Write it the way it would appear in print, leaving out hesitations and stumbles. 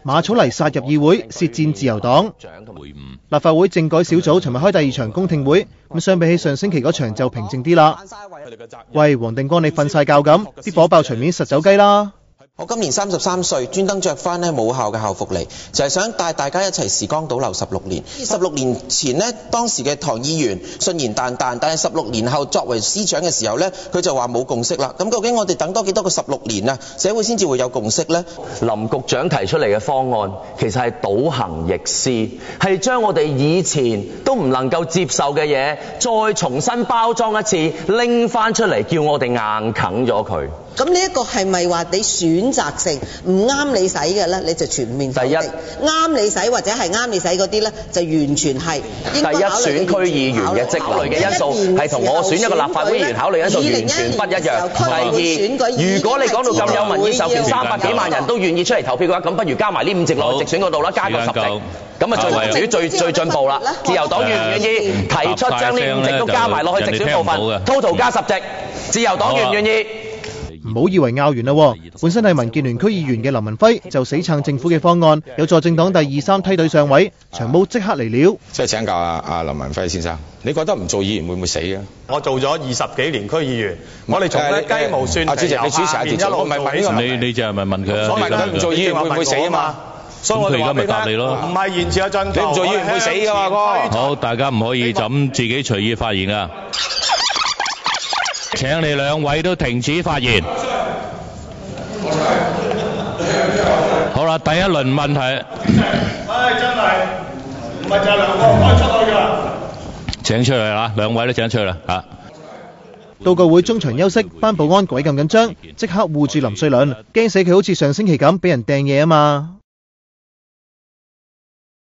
馬草泥殺入議會，舌戰自由黨。立法會政改小組尋日開第2場公聽會，咁相比起上星期嗰場就平靜啲啦。喂，黃定光你瞓晒覺咁，啲火爆場面實走雞啦！我今年33歲，專登着翻母校嘅校服嚟，就係想帶大家一齊時光倒流16年。16年前呢，當時嘅唐議員信言旦旦，但係16年後作為司長嘅時候呢，佢就話冇共識啦。咁究竟我哋等多幾多個16年啊，社會先至會有共識呢？林局長提出嚟嘅方案其實係倒行逆施，係將我哋以前都唔能夠接受嘅嘢再重新包裝一次，拎翻出嚟叫我哋硬啃咗佢。咁呢一個係咪話你選擇性唔啱你使嘅咧，你就全面否定？啱你使或者係啱你使嗰啲咧，就完全係應該考慮。第一，選區議員嘅積累嘅因素係同我選一個立法會議員考慮因素完全不一樣。第二，如果你講到咁有民意授權，300幾萬人都願意出嚟投票嘅話，咁不如加埋呢5席落去直選嗰度啦，加個10席，咁啊最進步啦。自由黨願唔願意提出將呢5席都加埋落去直選部分 ，total 加10席？自由黨願唔願意？唔好以為拗完啦，本身係民建聯區議員嘅林文輝就死撐政府嘅方案，有助政黨第2、3梯隊上位，長毛即刻嚟了。即係請教阿林文輝先生，你覺得唔做議員會唔會死啊？我做咗20幾年區議員，我哋從咧雞毛蒜皮由下邊一路做起。你就係咪問佢啊？所謂唔做議員會唔會死啊嘛？所以我哋話俾你聽，唔係延遲有進步，你唔做議員會死㗎嘛，哥。好，大家唔可以就咁自己隨意發言啊！請你2位都停止發言。好啦，第一輪問題。真係唔係就係2個開出去㗎。請出嚟啦，2位都請出去啦嚇。到個會中場休息，班保安鬼咁緊張，即刻護住林瑞麟，驚死佢好似上星期咁俾人掟嘢啊嘛。